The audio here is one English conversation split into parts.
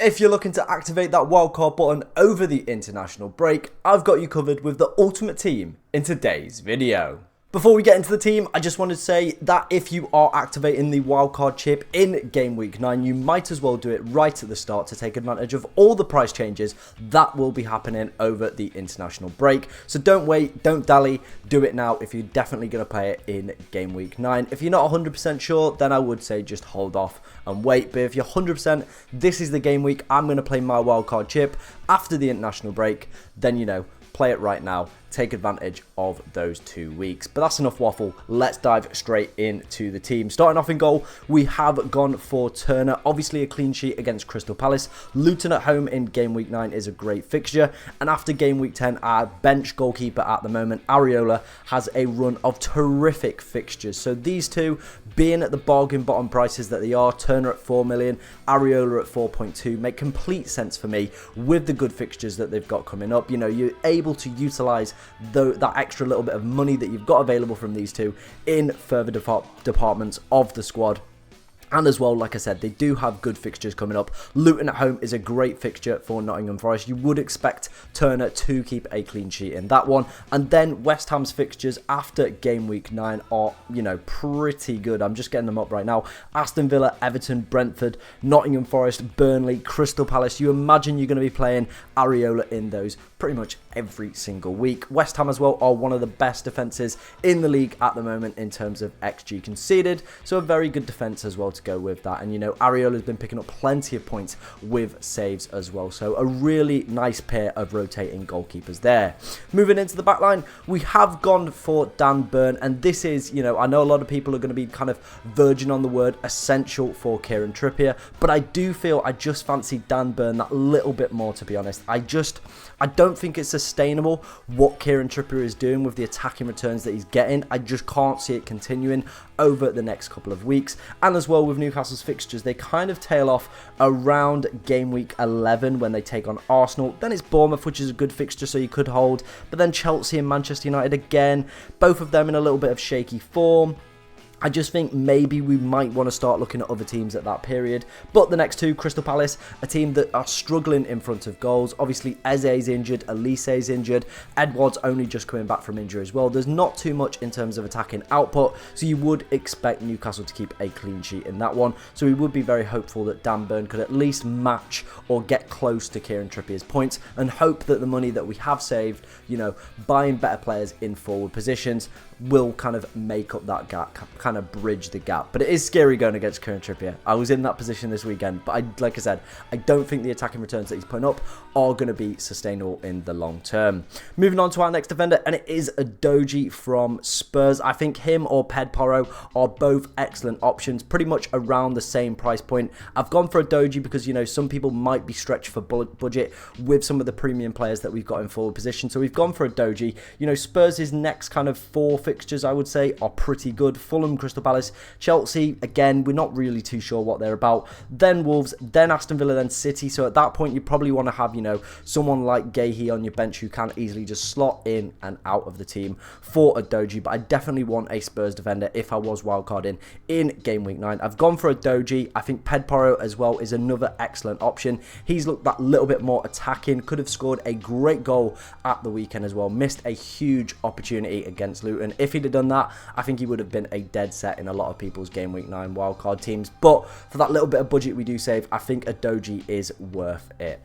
If you're looking to activate that wildcard button over the international break, I've got you covered with the ultimate team in today's video. Before we get into the team, I just wanted to say that if you are activating the wildcard chip in game week 9, you might as well do it right at the start to take advantage of all the price changes that will be happening over the international break. So don't wait, don't dally, do it now if you're definitely going to play it in game week 9. If you're not 100% sure, then I would say just hold off and wait. But if you're 100%, this is the game week, I'm going to play my wildcard chip after the international break, then play it right now. Take advantage of those 2 weeks. But that's enough waffle. Let's dive straight into the team. Starting off in goal, we have gone for Turner. Obviously a clean sheet against Crystal Palace. Luton at home in game week 9 is a great fixture. And after game week 10, our bench goalkeeper at the moment, Areola, has a run of terrific fixtures. So these two, being at the bargain bottom prices that they are, Turner at 4 million, Areola at 4.2, make complete sense for me with the good fixtures that they've got coming up. You're able to utilise that extra little bit of money that you've got available from these two in further departments of the squad. And as well, like I said, they do have good fixtures coming up. Luton at home is a great fixture for Nottingham Forest. You would expect Turner to keep a clean sheet in that one. And then West Ham's fixtures after game week 9 are, pretty good. I'm just getting them up right now. Aston Villa, Everton, Brentford, Nottingham Forest, Burnley, Crystal Palace. You imagine you're going to be playing Areola in those pretty much every single week. West Ham as well are one of the best defences in the league at the moment in terms of XG conceded. So a very good defence as well to go with that. And Areola's been picking up plenty of points with saves as well. So a really nice pair of rotating goalkeepers there. Moving into the back line, we have gone for Dan Burn. And this is, I know a lot of people are going to be kind of verging on the word essential for Kieran Trippier. But I do feel I just fancy Dan Burn that little bit more, to be honest. I don't think it's sustainable what Kieran Trippier is doing with the attacking returns that he's getting. I just can't see it continuing over the next couple of weeks. And as well with Newcastle's fixtures, they kind of tail off around game week 11 when they take on Arsenal. Then it's Bournemouth, which is a good fixture, so you could hold. But then Chelsea and Manchester United again, both of them in a little bit of shaky form. I just think maybe we might want to start looking at other teams at that period. But the next two, Crystal Palace, a team that are struggling in front of goals. Obviously, Eze's injured, Elise's injured. Edouard's only just coming back from injury as well. There's not too much in terms of attacking output, so you would expect Newcastle to keep a clean sheet in that one. So we would be very hopeful that Dan Burn could at least match or get close to Kieran Trippier's points, and hope that the money that we have saved, buying better players in forward positions, will kind of make up that gap, kind of bridge the gap. But it is scary going against Kieran Trippier. I was in that position this weekend, but like I said, I don't think the attacking returns that he's putting up are going to be sustainable in the long term. Moving on to our next defender, and it is a Doji from Spurs. I think him or Ped Porro are both excellent options, pretty much around the same price point. I've gone for a Doji because, some people might be stretched for budget with some of the premium players that we've got in forward position. So we've gone for a Doji. Spurs' next kind of 4 fixtures, I would say, are pretty good. Fulham, Crystal Palace, Chelsea, again, we're not really too sure what they're about. Then Wolves, then Aston Villa, then City. So at that point, you probably want to have, someone like Gahey on your bench who can easily just slot in and out of the team for a Doji. But I definitely want a Spurs defender if I was wildcarding in game week 9. I've gone for a Doji. I think Ped Porro as well is another excellent option. He's looked that little bit more attacking, could have scored a great goal at the weekend as well. Missed a huge opportunity against Luton. If he'd have done that, I think he would have been a dead set in a lot of people's game week 9 wildcard teams. But for that little bit of budget we do save, I think a Doji is worth it.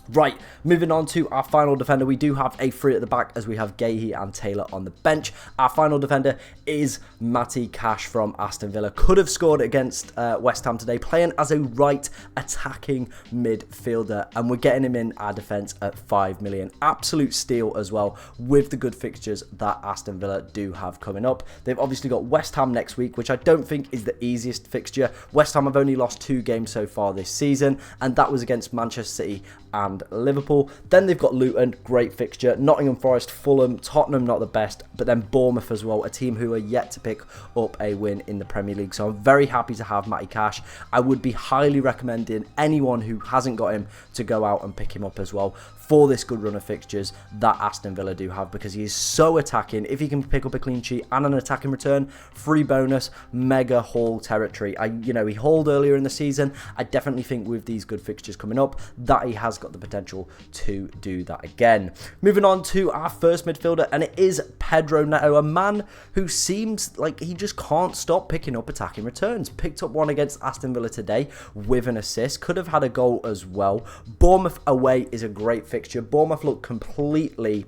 Right, moving on to our final defender. We do have a free at the back as we have Gahey and Taylor on the bench. Our final defender is Matty Cash from Aston Villa. Could have scored against West Ham today, playing as a right attacking midfielder. And we're getting him in our defence at 5 million. Absolute steal as well with the good fixtures that Aston Villa do have coming up. They've obviously got West Ham next week, which I don't think is the easiest fixture. West Ham have only lost 2 games so far this season, and that was against Manchester City and and Liverpool. Then they've got Luton, great fixture. Nottingham Forest, Fulham, Tottenham not the best, but then Bournemouth as well, a team who are yet to pick up a win in the Premier League. So I'm very happy to have Matty Cash. I would be highly recommending anyone who hasn't got him to go out and pick him up as well for this good run of fixtures that Aston Villa do have, because he is so attacking. If he can pick up a clean sheet and an attacking return, free bonus, mega haul territory. He hauled earlier in the season. I definitely think with these good fixtures coming up that he has got the potential to do that again. Moving on to our first midfielder, and it is Pedro Neto, a man who seems like he just can't stop picking up attacking returns. Picked up one against Aston Villa today with an assist, could have had a goal as well. Bournemouth away is a great fixture. Bournemouth look completely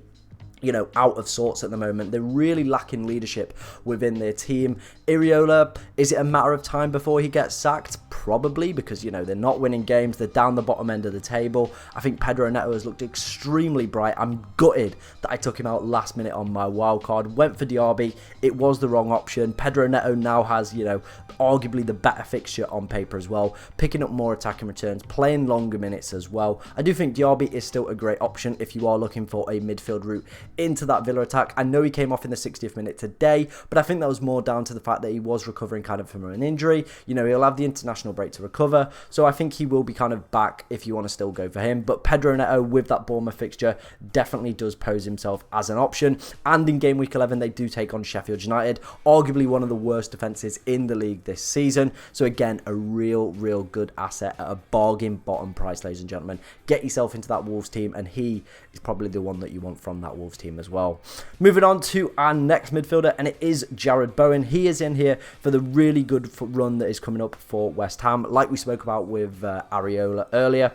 out of sorts at the moment. They're really lacking leadership within their team. Iriola, is it a matter of time before he gets sacked? Probably, because, they're not winning games. They're down the bottom end of the table. I think Pedro Neto has looked extremely bright. I'm gutted that I took him out last minute on my wildcard. Went for Diaby. It was the wrong option. Pedro Neto now has, arguably the better fixture on paper as well. Picking up more attacking returns, playing longer minutes as well. I do think Diaby is still a great option if you are looking for a midfield route into that Villa attack. I know he came off in the 60th minute today, but I think that was more down to the fact that he was recovering kind of from an injury. He'll have the international break to recover, so I think he will be kind of back if you want to still go for him. But Pedro Neto with that Bournemouth fixture definitely does pose himself as an option. And in game week 11 they do take on Sheffield United, arguably one of the worst defences in the league this season. So again, a real good asset at a bargain bottom price, ladies and gentlemen. Get yourself into that Wolves team, and he is probably the one that you want from that Wolves team as well. Moving on to our next midfielder, and it is Jarrod Bowen. He is in here for the really good run that is coming up for West Ham, like we spoke about with Areola earlier.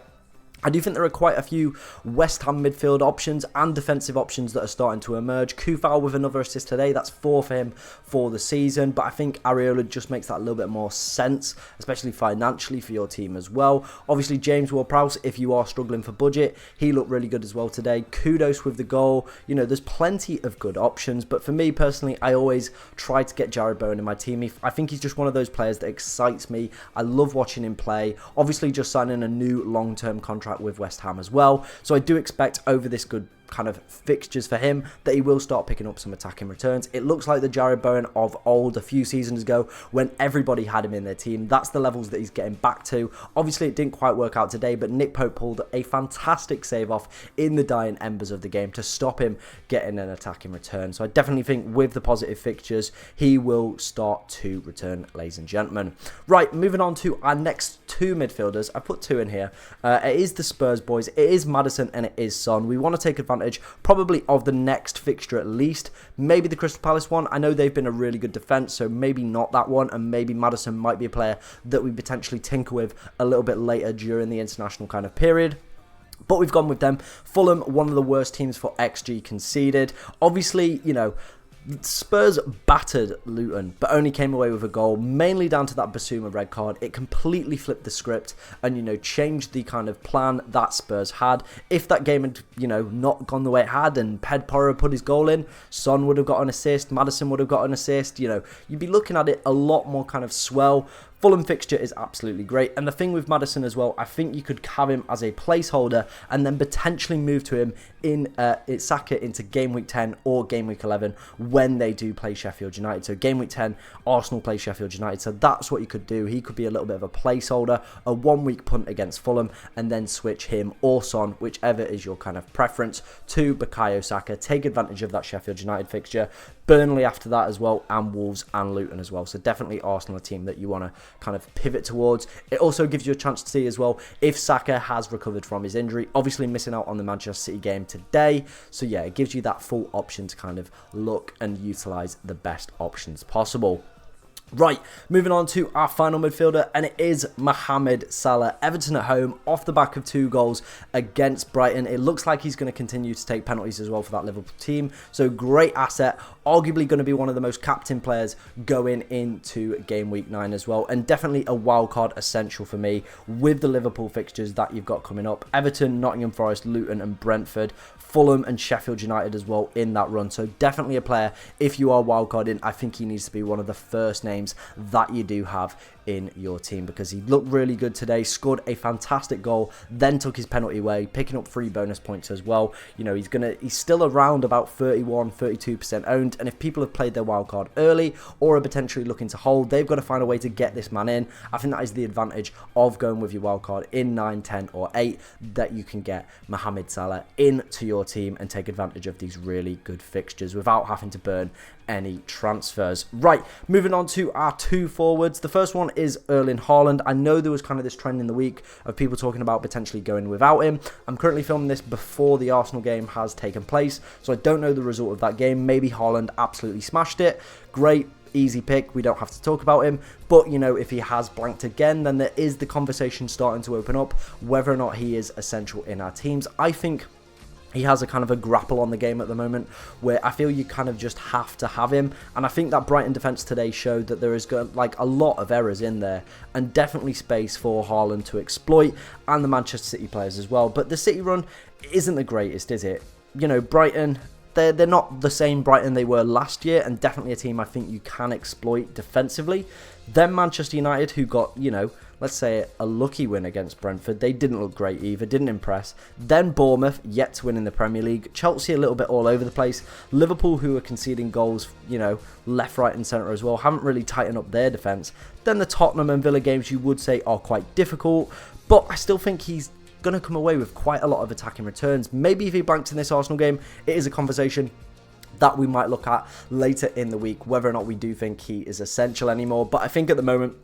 I do think there are quite a few West Ham midfield options and defensive options that are starting to emerge. Kufal with another assist today, that's 4 for him for the season, but I think Areola just makes that a little bit more sense, especially financially for your team as well. Obviously James Ward-Prowse, if you are struggling for budget, he looked really good as well today. Kudos with the goal. There's plenty of good options, but for me personally, I always try to get Jarrod Bowen in my team. I think he's just one of those players that excites me. I love watching him play. Obviously just signing a new long-term contract with West Ham as well, so I do expect over this good kind of fixtures for him that he will start picking up some attacking returns. It looks like the Jarrod Bowen of old a few seasons ago when everybody had him in their team. That's the levels that he's getting back to. Obviously it didn't quite work out today, but Nick Pope pulled a fantastic save off in the dying embers of the game to stop him getting an attacking return. So I definitely think with the positive fixtures he will start to return, ladies and gentlemen. Right, moving on to our next two midfielders. I put two in here. It is the Spurs boys. It is Maddison and it is Son. We want to take advantage probably of the next fixture at least. Maybe the Crystal Palace one. I know they've been a really good defence, so maybe not that one, and maybe Maddison might be a player that we potentially tinker with a little bit later during the international kind of period. But we've gone with them. Fulham, one of the worst teams for XG conceded. Obviously, Spurs battered Luton, but only came away with a goal, mainly down to that Basuma red card. It completely flipped the script and, changed the kind of plan that Spurs had. If that game had, not gone the way it had and Ped Porro put his goal in, Son would have got an assist, Maddison would have got an assist, you'd be looking at it a lot more kind of swell. Fulham fixture is absolutely great, and the thing with Maddison as well, I think you could have him as a placeholder and then potentially move to him in Saka into game week 10 or game week 11 when they do play Sheffield United. So game week 10, Arsenal play Sheffield United, so that's what you could do. He could be a little bit of a placeholder, a 1 week punt against Fulham, and then switch him or Son, whichever is your kind of preference, to Bukayo Saka. Take advantage of that Sheffield United fixture. Burnley after that as well, and Wolves and Luton as well. So definitely Arsenal a team that you want to kind of pivot towards. It also gives you a chance to see as well if Saka has recovered from his injury. Obviously missing out on the Manchester City game today. So yeah, it gives you that full option to kind of look and utilise the best options possible. Right, moving on to our final midfielder, and it is Mohamed Salah. Everton at home, off the back of 2 goals against Brighton. It looks like he's going to continue to take penalties as well for that Liverpool team. So great asset Arguably going to be one of the most captain players going into game week 9 as well, and definitely a wildcard essential for me with the Liverpool fixtures that you've got coming up. Everton, Nottingham Forest, Luton and Brentford, Fulham and Sheffield United as well in that run. So definitely a player, if you are wildcarding, I think he needs to be one of the first names that you do have in your team, because he looked really good today, scored a fantastic goal, then took his penalty away, picking up 3 bonus points as well. You know, he's still around about 31-32% owned, and if people have played their wildcard early or are potentially looking to hold, they've got to find a way to get this man in. I think that is the advantage of going with your wildcard in 9, 10 or 8, that you can get Mohamed Salah into your team and take advantage of these really good fixtures without having to burn any transfers. Right, moving on to our 2 forwards. The first one is Erling Haaland. I know there was kind of this trend in the week of people talking about potentially going without him. I'm currently filming this before the Arsenal game has taken place, so I don't know the result of that game. Maybe Haaland absolutely smashed it. Great, easy pick, we don't have to talk about him. But, you know, if he has blanked again, then there is the conversation starting to open up whether or not he is essential in our teams. I think he has a kind of a grapple on the game at the moment where I feel you kind of just have to have him. And I think that Brighton defence today showed that there is like a lot of errors in there and definitely space for Haaland to exploit, and the Manchester City players as well. But the City run isn't the greatest, is it? You know, Brighton, they're not the same Brighton they were last year, and definitely a team I think you can exploit defensively. Then Manchester United, who got, you know, let's say a lucky win against Brentford. They didn't look great either, didn't impress. Then Bournemouth, yet to win in the Premier League. Chelsea a little bit all over the place. Liverpool, who are conceding goals, you know, left, right and centre as well, haven't really tightened up their defence. Then the Tottenham and Villa games you would say are quite difficult, but I still think he's going to come away with quite a lot of attacking returns. Maybe if he blanks in this Arsenal game, it is a conversation that we might look at later in the week, whether or not we do think he is essential anymore. But I think at the moment,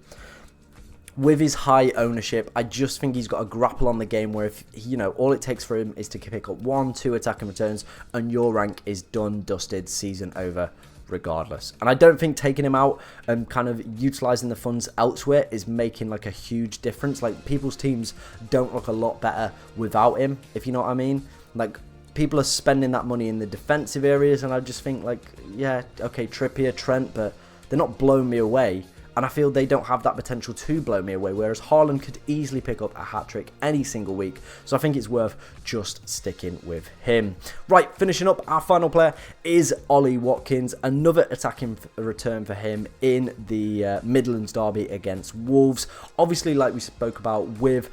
with his high ownership, I just think he's got a grapple on the game where, if you know, all it takes for him is to pick up 1-2 attacking returns and your rank is done, dusted, season over regardless. And I don't think taking him out and kind of utilising the funds elsewhere is making like a huge difference. Like, people's teams don't look a lot better without him, if you know what I mean. Like, people are spending that money in the defensive areas, and I just think, like, yeah, okay, Trippier, Trent, but they're not blowing me away. And I feel they don't have that potential to blow me away, whereas Haaland could easily pick up a hat-trick any single week. So I think it's worth just sticking with him. Right, finishing up, our final player is Ollie Watkins. Another attacking return for him in the Midlands derby against Wolves. Obviously, like we spoke about with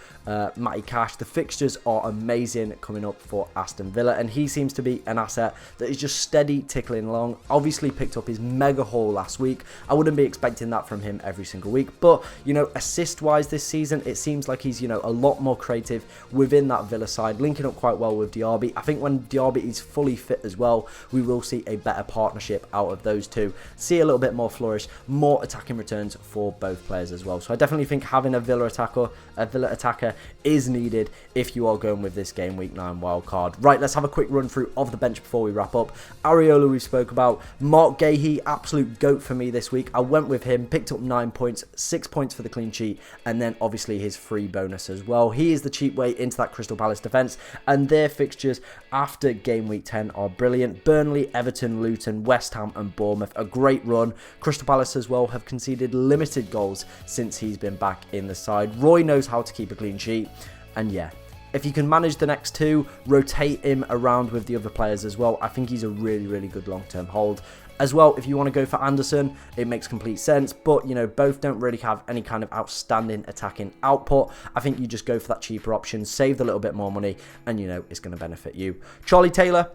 Matty Cash, the fixtures are amazing coming up for Aston Villa, and he seems to be an asset that is just steady tickling along. Obviously picked up his mega haul last week. I wouldn't be expecting that from him every single week, but, you know, assist wise this season, it seems like he's, you know, a lot more creative within that Villa side, linking up quite well with Diaby. I think when Diaby is fully fit as well, we will see a better partnership out of those two, see a little bit more flourish, more attacking returns for both players as well. So I definitely think having a Villa attacker is needed if you are going with this game week 9 wildcard. Right, let's have a quick run through of the bench before we wrap up. Areola we spoke about. Mark Gahey, absolute goat for me this week. I went with him, picked up 9 points, 6 points for the clean sheet, and then obviously his free bonus as well. He is the cheap way into that Crystal Palace defence, and their fixtures after game week 10 are brilliant. Burnley, Everton, Luton, West Ham and Bournemouth, a great run. Crystal Palace as well have conceded limited goals since he's been back in the side. Roy knows how to keep a clean sheet, and yeah, if you can manage the next 2, rotate him around with the other players as well, I think he's a really, really good long-term hold. As well, if you want to go for Anderson, it makes complete sense, but, you know, both don't really have any kind of outstanding attacking output. I think you just go for that cheaper option, save a little bit more money, and, you know, it's going to benefit you. Charlie Taylor,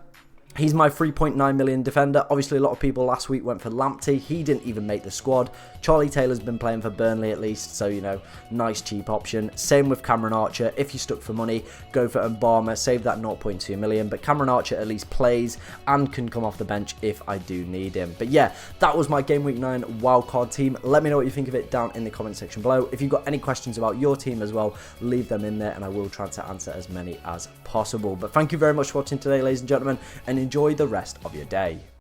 he's my 3.9 million defender. Obviously, a lot of people last week went for Lamptey. He didn't even make the squad. Charlie Taylor's been playing for Burnley at least, so, you know, nice cheap option. Same with Cameron Archer. If you're stuck for money, go for Mbama, save that 0.2 million. But Cameron Archer at least plays and can come off the bench if I do need him. But yeah, that was my Game Week 9 wildcard team. Let me know what you think of it down in the comment section below. If you've got any questions about your team as well, leave them in there and I will try to answer as many as possible. But thank you very much for watching today, ladies and gentlemen, and enjoy the rest of your day.